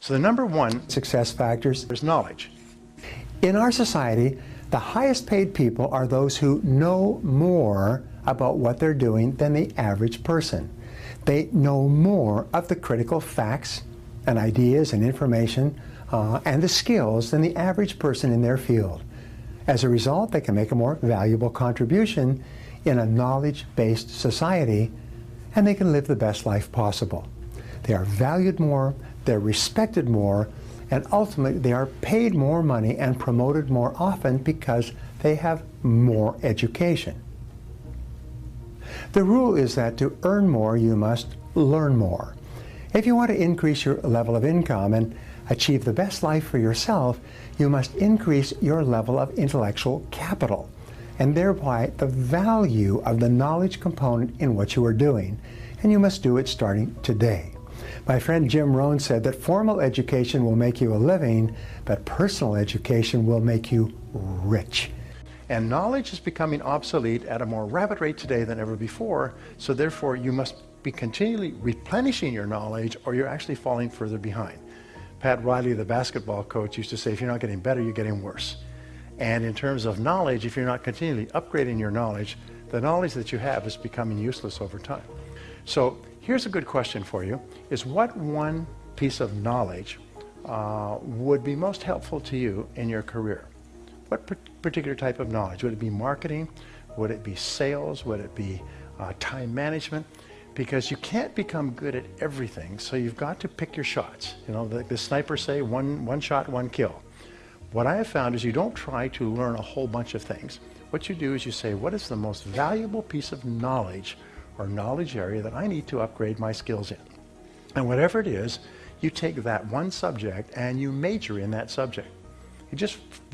So the number one success factors is knowledge. In our society, the highest paid people are those who know more about what they're doing than the average person. They know more of the critical facts and ideas and information and the skills than the average person in their field. As a result, they can make a more valuable contribution in a knowledge-based society, and they can live the best life possible. They are valued more, they're respected more, and ultimately they are paid more money and promoted more often because they have more education. The rule is that to earn more, you must learn more. If you want to increase your level of income and achieve the best life for yourself, you must increase your level of intellectual capital, and thereby the value of the knowledge component in what you are doing. And you must do it starting today. My friend Jim Rohn said that formal education will make you a living, but personal education will make you rich. And knowledge is becoming obsolete at a more rapid rate today than ever before, so therefore you must be continually replenishing your knowledge or you're actually falling further behind. Pat Riley, the basketball coach, used to say, if you're not getting better, you're getting worse. And in terms of knowledge, if you're not continually upgrading your knowledge, the knowledge that you have is becoming useless over time. So here's a good question for you, is what one piece of knowledge would be most helpful to you in your career? What particular type of knowledge? Would it be marketing? Would it be sales? Would it be time management? Because you can't become good at everything, so you've got to pick your shots. You know, the snipers say, one shot, one kill. What I have found is you don't try to learn a whole bunch of things. What you do is you say, what is the most valuable piece of knowledge or knowledge area that I need to upgrade my skills in? And whatever it is, you take that one subject and you major in that subject.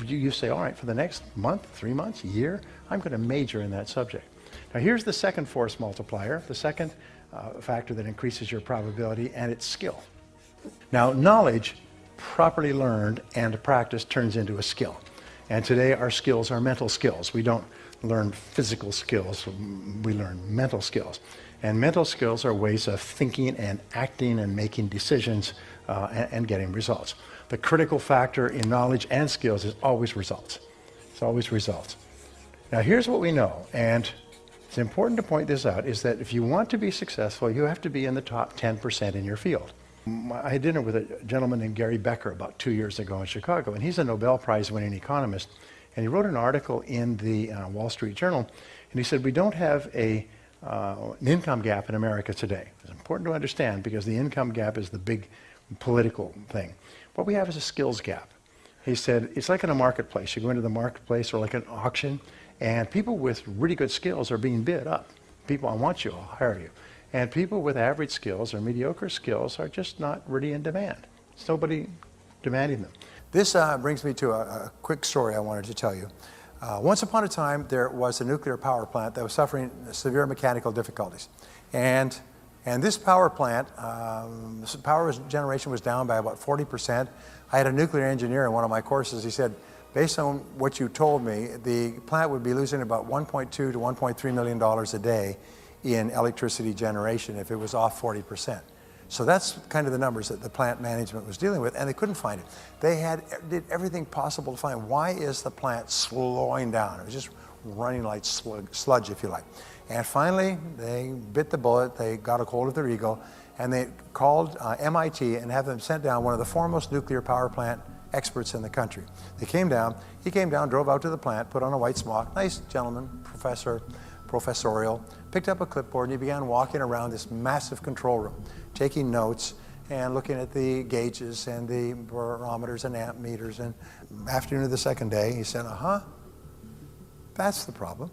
You say, all right, for the next month, 3 months, year, I'm going to major in that subject. Now here's the second force multiplier, the second factor that increases your probability, and it's skill. Now knowledge, properly learned and practiced, turns into a skill. And today our skills are mental skills. We don't learn physical skills, we learn mental skills. And mental skills are ways of thinking and acting and making decisions and getting results. The critical factor in knowledge and skills is always results. It's always results. Now here's what we know, and it's important to point this out, is that if you want to be successful, you have to be in the top 10% in your field. I had dinner with a gentleman named Gary Becker about 2 years ago in Chicago, and he's a Nobel Prize winning economist, and he wrote an article in the Wall Street Journal, and he said, we don't have an income gap in America today. It's important to understand because the income gap is the big political thing. What we have is a skills gap. He said, it's like in a marketplace. You go into the marketplace or like an auction, and people with really good skills are being bid up. People, I want you, I'll hire you. And people with average skills or mediocre skills are just not really in demand. There's nobody demanding them. This brings me to a quick story I wanted to tell you. Once upon a time, there was a nuclear power plant that was suffering severe mechanical difficulties. And this power plant, power generation was down by about 40%. I had a nuclear engineer in one of my courses. He said, based on what you told me, the plant would be losing about $1.2 to $1.3 million a day in electricity generation if it was off 40%. So that's kind of the numbers that the plant management was dealing with, and they couldn't find it. They did everything possible to find, why is the plant slowing down? It was just running like sludge, if you like. And finally, they bit the bullet, they got a hold of their ego, and they called MIT and had them sent down one of the foremost nuclear power plant experts in the country. They came down, he came down, drove out to the plant, put on a white smock, nice gentleman, professorial, picked up a clipboard, and he began walking around this massive control room, taking notes and looking at the gauges and the barometers and amp meters. And afternoon of the second day, he said, that's the problem.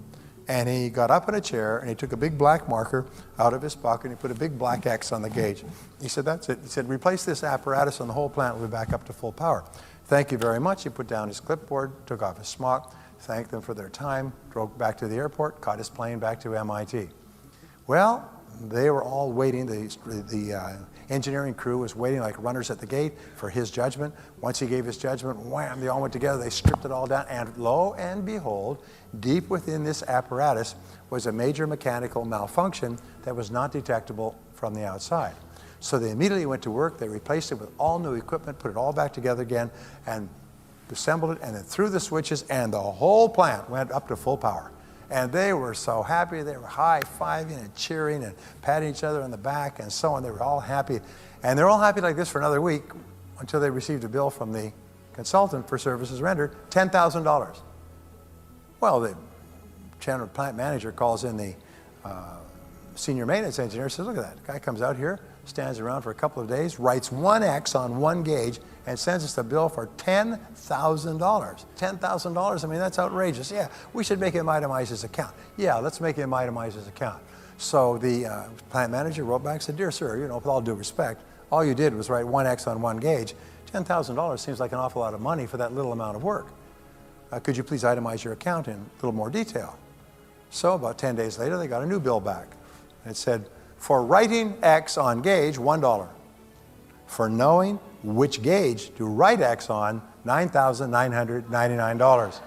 And he got up in a chair and he took a big black marker out of his pocket and he put a big black X on the gauge. He said, that's it. He said, replace this apparatus and the whole plant will be back up to full power. Thank you very much. He put down his clipboard, took off his smock, thanked them for their time, drove back to the airport, caught his plane back to MIT. Well, they were all waiting. The engineering crew was waiting like runners at the gate for his judgment. Once he gave his judgment, wham, they all went together. They stripped it all down, and lo and behold, deep within this apparatus was a major mechanical malfunction that was not detectable from the outside. So they immediately went to work, they replaced it with all new equipment, put it all back together again, and assembled it, and then threw the switches, and the whole plant went up to full power. And they were so happy. They were high-fiving and cheering and patting each other on the back and so on. They were all happy. And they're all happy like this for another week until they received a bill from the consultant for services rendered, $10,000. Well, the general plant manager calls in the senior maintenance engineer and says, look at that. The guy comes out here, stands around for a couple of days, writes one X on one gauge, and sends us a bill for $10,000. $10,000, I mean, that's outrageous. Yeah, we should make him itemize his account. Yeah, let's make him itemize his account. So the plant manager wrote back and said, dear sir, you know, with all due respect, all you did was write one X on one gauge. $10,000 seems like an awful lot of money for that little amount of work. Could you please itemize your account in a little more detail? So about 10 days later, they got a new bill back. It said, for writing X on gauge, $1. For knowing which gauge to write X on, $9,999.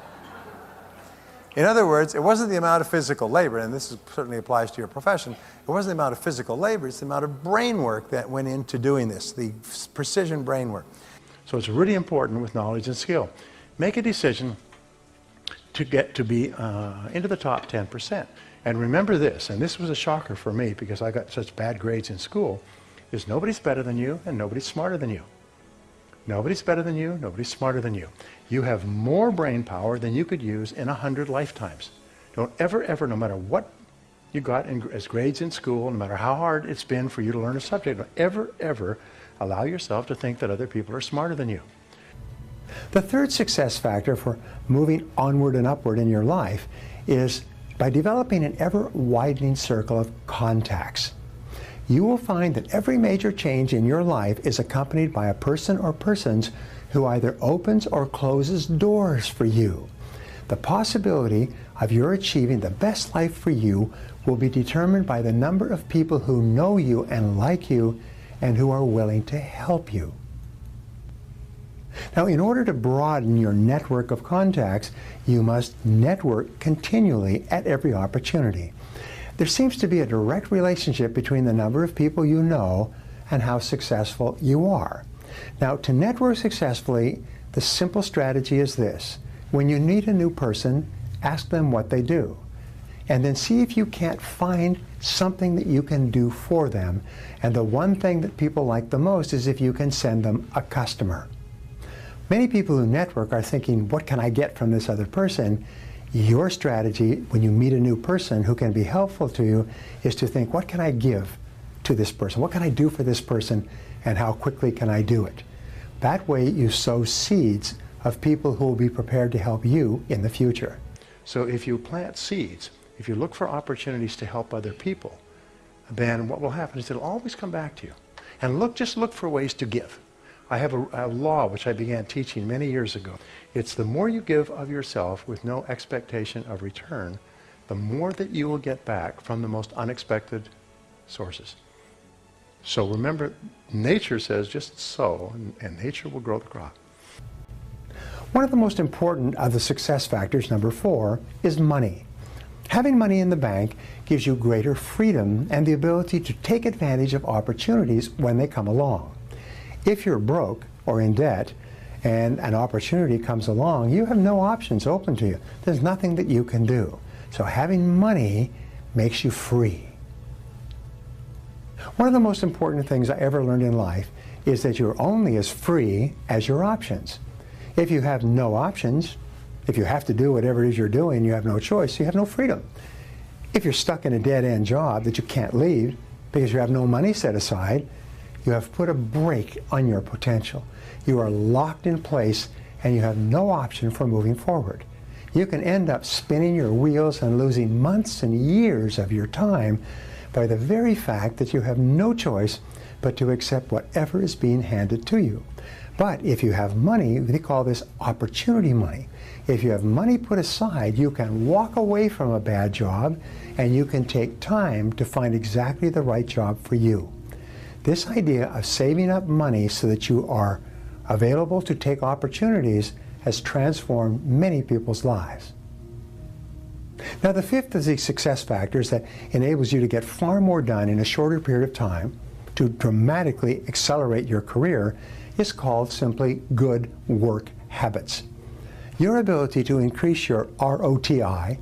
In other words, it wasn't the amount of physical labor, and this certainly applies to your profession, it wasn't the amount of physical labor, it's the amount of brain work that went into doing this, the precision brain work. So it's really important with knowledge and skill. Make a decision to get to be into the top 10%. And remember this, and this was a shocker for me because I got such bad grades in school, is nobody's better than you and nobody's smarter than you. Nobody's better than you, nobody's smarter than you. You have more brain power than you could use in 100 lifetimes. Don't ever, no matter what you got as grades in school, no matter how hard it's been for you to learn a subject, don't ever allow yourself to think that other people are smarter than you. The third success factor for moving onward and upward in your life is by developing an ever-widening circle of contacts. You will find that every major change in your life is accompanied by a person or persons who either opens or closes doors for you. The possibility of your achieving the best life for you will be determined by the number of people who know you and like you and who are willing to help you. Now, in order to broaden your network of contacts, you must network continually at every opportunity. There seems to be a direct relationship between the number of people you know and how successful you are. Now, to network successfully, the simple strategy is this. When you meet a new person, ask them what they do, and then see if you can't find something that you can do for them. And the one thing that people like the most is if you can send them a customer. Many people who network are thinking, what can I get from this other person? Your strategy when you meet a new person who can be helpful to you is to think, what can I give to this person? What can I do for this person, and how quickly can I do it? That way you sow seeds of people who will be prepared to help you in the future. So if you plant seeds, if you look for opportunities to help other people, then what will happen is it'll always come back to you. And just look for ways to give. I have a law which I began teaching many years ago. It's the more you give of yourself with no expectation of return, the more that you will get back from the most unexpected sources. So remember, nature says just sow, and nature will grow the crop. One of the most important of the success factors, number 4, is money. Having money in the bank gives you greater freedom and the ability to take advantage of opportunities when they come along. If you're broke or in debt and an opportunity comes along, you have no options open to you. There's nothing that you can do. So having money makes you free. One of the most important things I ever learned in life is that you're only as free as your options. If you have no options, if you have to do whatever it is you're doing, you have no choice, you have no freedom. If you're stuck in a dead-end job that you can't leave because you have no money set aside, you have put a brake on your potential. You are locked in place and you have no option for moving forward. You can end up spinning your wheels and losing months and years of your time by the very fact that you have no choice but to accept whatever is being handed to you. But if you have money, they call this opportunity money. If you have money put aside, you can walk away from a bad job and you can take time to find exactly the right job for you. This idea of saving up money so that you are available to take opportunities has transformed many people's lives. Now, the fifth of these success factors that enables you to get far more done in a shorter period of time to dramatically accelerate your career is called simply good work habits. Your ability to increase your ROTI,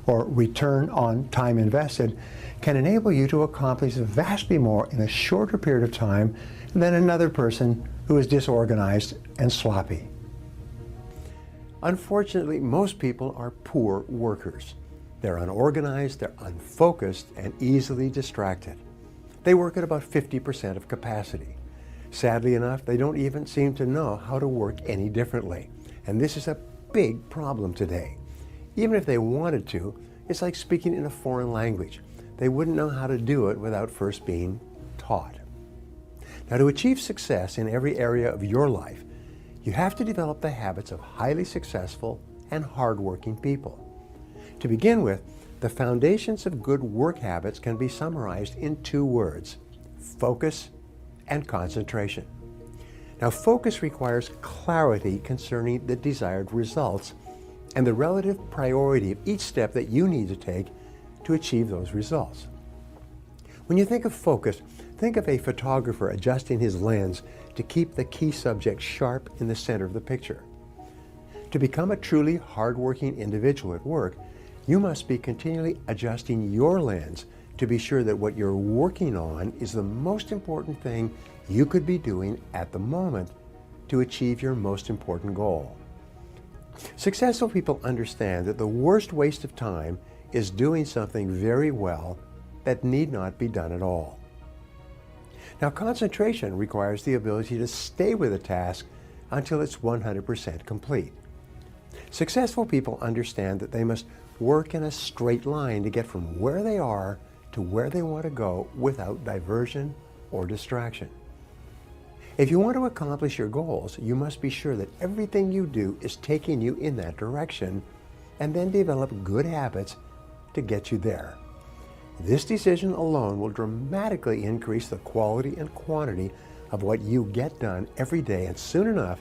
or return on time invested, can enable you to accomplish vastly more in a shorter period of time than another person who is disorganized and sloppy. Unfortunately, most people are poor workers. They're unorganized, they're unfocused, and easily distracted. They work at about 50% of capacity. Sadly enough, they don't even seem to know how to work any differently. And this is a big problem today. Even if they wanted to, it's like speaking in a foreign language. They wouldn't know how to do it without first being taught. Now, to achieve success in every area of your life, you have to develop the habits of highly successful and hardworking people. To begin with, the foundations of good work habits can be summarized in 2 words: focus and concentration. Now, focus requires clarity concerning the desired results and the relative priority of each step that you need to take to achieve those results. When you think of focus, think of a photographer adjusting his lens to keep the key subject sharp in the center of the picture. To become a truly hardworking individual at work, you must be continually adjusting your lens to be sure that what you're working on is the most important thing you could be doing at the moment to achieve your most important goal. Successful people understand that the worst waste of time is doing something very well that need not be done at all. Now, concentration requires the ability to stay with a task until it's 100% complete. Successful people understand that they must work in a straight line to get from where they are to where they want to go without diversion or distraction. If you want to accomplish your goals, you must be sure that everything you do is taking you in that direction, and then develop good habits to get you there. This decision alone will dramatically increase the quality and quantity of what you get done every day, and soon enough,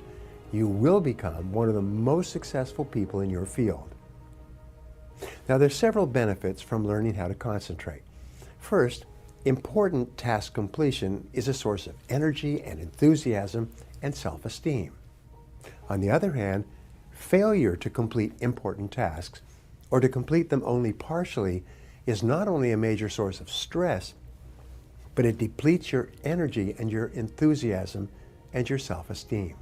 you will become one of the most successful people in your field. Now, there's several benefits from learning how to concentrate. First, important task completion is a source of energy and enthusiasm and self-esteem. On the other hand, failure to complete important tasks, or to complete them only partially, is not only a major source of stress, but it depletes your energy and your enthusiasm and your self-esteem.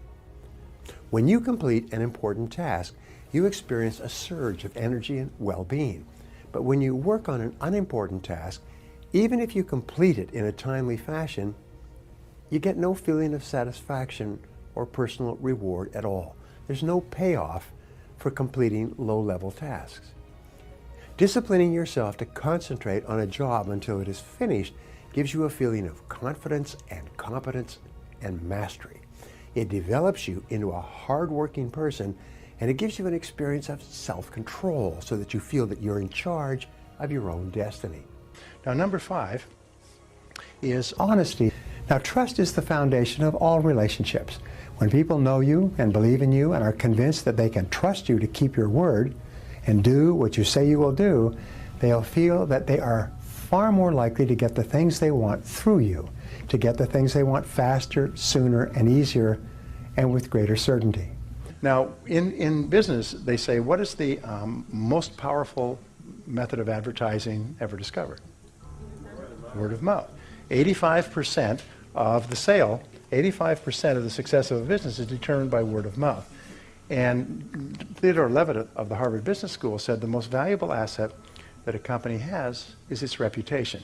When you complete an important task, you experience a surge of energy and well-being. But when you work on an unimportant task, even if you complete it in a timely fashion, you get no feeling of satisfaction or personal reward at all. There's no payoff for completing low-level tasks. Disciplining yourself to concentrate on a job until it is finished gives you a feeling of confidence and competence and mastery. It develops you into a hard-working person, and it gives you an experience of self-control so that you feel that you're in charge of your own destiny. Now, number 5 is honesty. Now, trust is the foundation of all relationships. When people know you and believe in you and are convinced that they can trust you to keep your word and do what you say you will do, they'll feel that they are far more likely to get the things they want through you, to get the things they want faster, sooner, and easier, and with greater certainty. Now, in business, they say, what is the most powerful method of advertising ever discovered? Word of mouth. 85% of the sale, 85% of the success of a business is determined by word of mouth. And Theodore Levitt of the Harvard Business School said the most valuable asset that a company has is its reputation.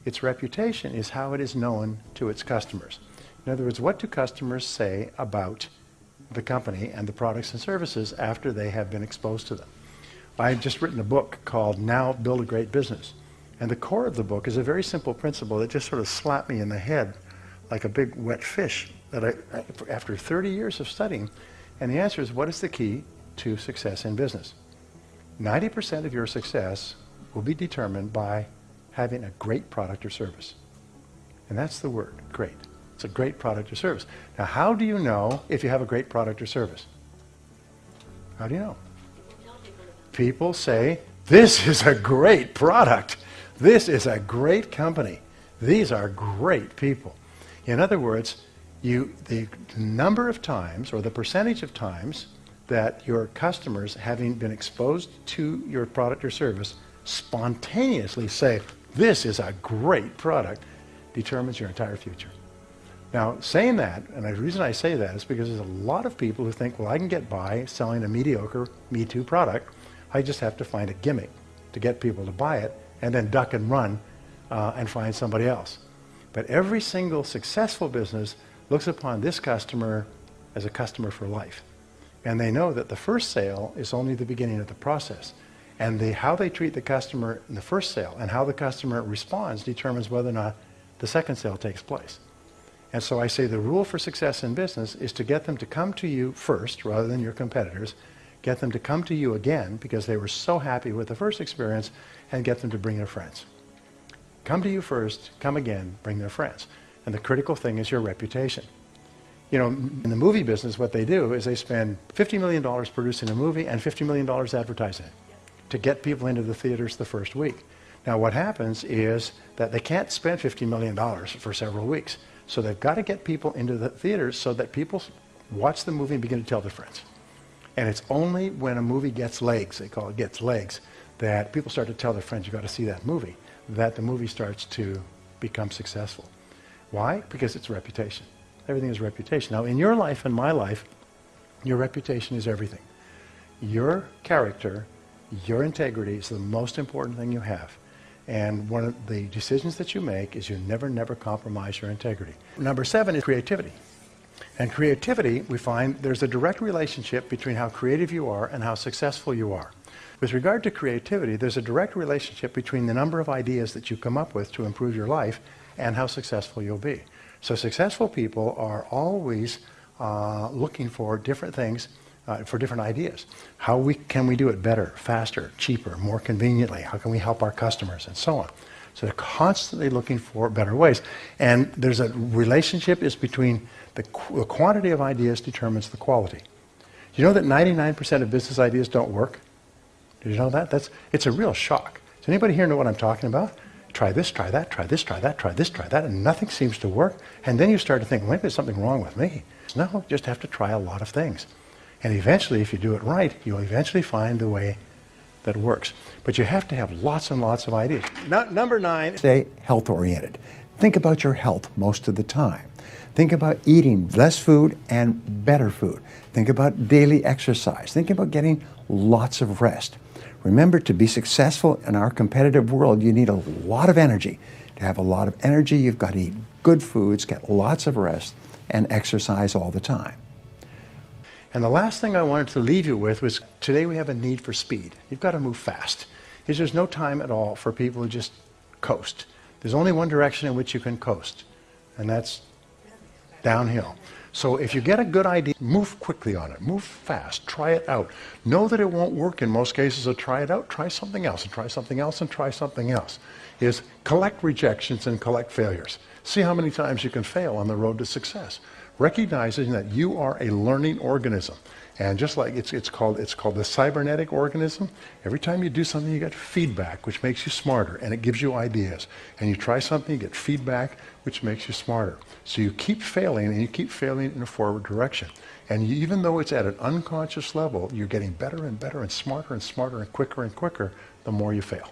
Its reputation is how it is known to its customers. In other words, what do customers say about the company and the products and services after they have been exposed to them? I've just written a book called Now Build a Great Business. And the core of the book is a very simple principle that just sort of slapped me in the head like a big wet fish that after 30 years of studying. And the answer is, what is the key to success in business? 90% of your success will be determined by having a great product or service. And that's the word, great. It's a great product or service. Now, how do you know if you have a great product or service? How do you know? People say, this is a great product. This is a great company. These are great people. In other words, the number of times or the percentage of times that your customers, having been exposed to your product or service, spontaneously say, this is a great product, determines your entire future. Now, saying that, and the reason I say that is because there's a lot of people who think, well, I can get by selling a mediocre Me Too product. I just have to find a gimmick to get people to buy it and then duck and run and find somebody else. But every single successful business looks upon this customer as a customer for life. And they know that the first sale is only the beginning of the process. And how they treat the customer in the first sale and how the customer responds determines whether or not the second sale takes place. And so I say the rule for success in business is to get them to come to you first rather than your competitors, get them to come to you again because they were so happy with the first experience, and get them to bring their friends. Come to you first, come again, bring their friends. And the critical thing is your reputation. You know, in the movie business, what they do is they spend $50 million producing a movie and $50 million advertising it to get people into the theaters the first week. Now what happens is that they can't spend $50 million for several weeks. So they've got to get people into the theaters so that people watch the movie and begin to tell their friends. And it's only when a movie gets legs, they call it gets legs, that people start to tell their friends, you've got to see that movie, that the movie starts to become successful. Why? Because it's reputation. Everything is reputation. Now in your life and my life, your reputation is everything. Your character, your integrity is the most important thing you have. And one of the decisions that you make is you never, never compromise your integrity. Number 7 is creativity. And creativity, we find there's a direct relationship between how creative you are and how successful you are. With regard to creativity, there's a direct relationship between the number of ideas that you come up with to improve your life and how successful you'll be. So successful people are always looking for different things, for different ideas. How can we do it better, faster, cheaper, more conveniently? How can we help our customers, and so on? So they're constantly looking for better ways. And there's a relationship is between the quantity of ideas determines the quality. You know that 99% of business ideas don't work? Did you know that? It's a real shock. Does anybody here know what I'm talking about? Try this, try that, try this, try that, try this, try that, and nothing seems to work. And then you start to think, maybe there's something wrong with me. No, you just have to try a lot of things. And eventually, if you do it right, you'll eventually find the way that works. But you have to have lots and lots of ideas. Number 9. Stay health-oriented. Think about your health most of the time. Think about eating less food and better food. Think about daily exercise. Think about getting lots of rest. Remember, to be successful in our competitive world, you need a lot of energy. To have a lot of energy, you've got to eat good foods, get lots of rest, and exercise all the time. And the last thing I wanted to leave you with was today we have a need for speed. You've got to move fast. Because there's no time at all for people who just coast. There's only one direction in which you can coast, and that's downhill. So if you get a good idea, move quickly on it. Move fast. Try it out. Know that it won't work in most cases, so try it out. Try something else, and try something else, and try something else. Is collect rejections and collect failures. See how many times you can fail on the road to success. Recognizing that you are a learning organism. And just like it's called the cybernetic organism, every time you do something you get feedback, which makes you smarter, and it gives you ideas. And you try something, you get feedback, which makes you smarter. So you keep failing, and you keep failing in a forward direction. And even though it's at an unconscious level, you're getting better and better and smarter and quicker the more you fail.